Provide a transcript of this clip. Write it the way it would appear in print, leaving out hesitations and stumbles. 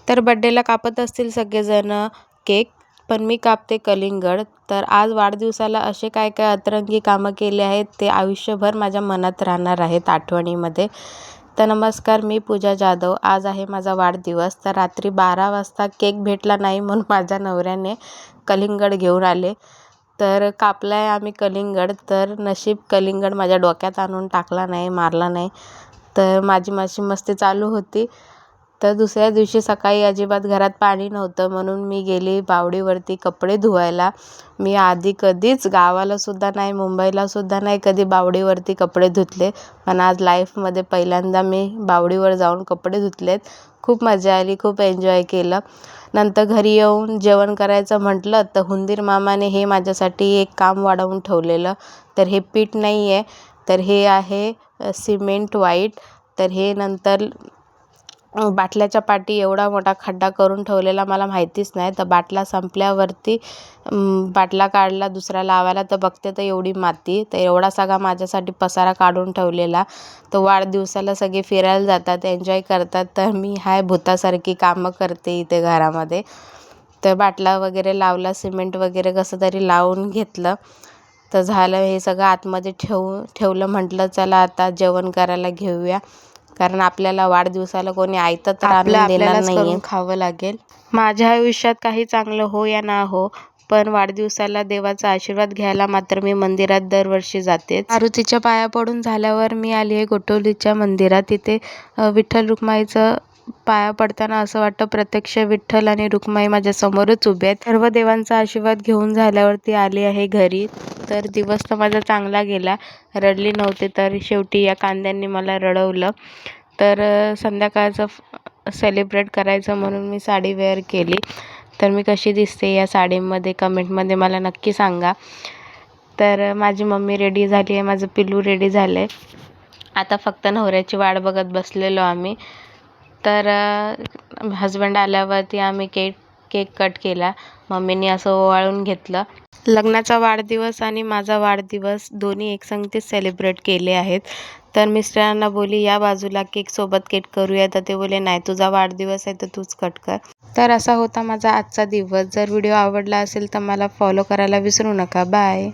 तर बड्डेला कापत असतील सगळेजण केक, पण मी कापते कलिंगड. तर आज वाढदिवसाला असे काय काय अतरंगी कामं केले आहेत ते आयुष्यभर माझ्या मनात राहणार आहेत आठवणीमध्ये. तर नमस्कार, मी पूजा जाधव. आज आहे माझा वाढदिवस. तर रात्री 12 वाजता केक भेटला नाही म्हणून माझ्या नवऱ्याने कलिंगड घेऊन आले. तर कापलाय आम्ही कलिंगड. तर नशीब कलिंगड माझ्या डोक्यात आणून टाकला नाही, मारला नाही. तर माझी मस्ती चालू होती. तर दुसऱ्या दिवशी सकाळी अजिबात घरात पाणी नव्हतं म्हणून मी गेली बावडीवरती कपडे धुवायला. मी आधी कधीच गावालासुद्धा नाही, मुंबईलासुद्धा नाही कधी बावडीवरती कपडे धुतले. पण आज लाईफमध्ये पहिल्यांदा मी बावडीवर जाऊन कपडे धुतलेत. खूप मजा आली, खूप एन्जॉय केलं. नंतर घरी येऊन जेवण करायचं म्हटलं तर हुंदीर मामाने हे माझ्यासाठी एक काम वाढवून ठेवलेलं. तर हे पीठ नाही आहे, तर हे आहे सिमेंट व्हाईट. तर हे नंतर बाटल्याच्या पाठी एवढा मोठा खड्डा करून ठेवलेला मला माहितीच नाही. तर बाटला संपल्यावरती बाटला काढला दुसरा लावायला, तर बघते तर एवढी माती. तर एवढा सगळा माझ्यासाठी पसारा काढून ठेवलेला. तर वाढदिवसाला सगळे फिरायला जातात, एन्जॉय करतात, तर मी हाय भूतासारखी कामं करते इथे घरामध्ये. तर बाटला वगैरे लावला, सिमेंट वगैरे कसं तरी लावून घेतलं. तर झालं हे सगळं आतमध्ये ठेवलं. म्हटलं चला आता जेवण करायला घेऊया, कारण आपल्याला वाढदिवसाला कोणी आयतं तर आणून देणार नाही, खावं लागेल. माझ्या आयुष्यात काही चांगलं हो या ना हो, पण वाढदिवसाला देवाचा आशीर्वाद घ्यायला मात्र मी मंदिरात दरवर्षी जाते. मारुतीच्या पाया पडून झाल्यावर मी आली आहे गोटवलीच्या मंदिरात. तिथे विठ्ठल रुक्माईचं पाया पडताना असं वाटतं प्रत्यक्ष विठ्ठल आणि रुक्माई माझ्या समोरच उभे आहेत. सर्व देवांचा आशीर्वाद घेऊन झाल्यावरती आली आहे घरी. तर दिवस तर माझा चांगला गेला, रडली नव्हते, तर शेवटी या कांद्यांनी मला रडवलं. तर संध्याकाळचं सेलिब्रेट करायचं म्हणून मी साडी वेअर केली. तर मी कशी दिसते या साडीमध्ये कमेंटमध्ये मला नक्की सांगा. तर माझी मम्मी रेडी झाली आहे, माझं पिल्लू रेडी झालं आहे. आता फक्त नवऱ्याची वाट बघत बसलेलो आम्ही. तर हजबंड आल्यावरती आम्ही केक कट केला. मम्मीने असं ओवाळून घेतलं. लग्नाचा वाढदिवस आणि माझा वाढदिवस दोन्ही एकसंगतीच सेलिब्रेट केले आहेत. तर मिस्टरांना बोली या बाजूला केकसोबत केक करूया, तर ते बोले नाही, तुझा वाढदिवस आहे तर तूच कट कर. तर असा होता माझा आजचा दिवस. जर व्हिडिओ आवडला असेल तर मला फॉलो करायला विसरू नका. बाय.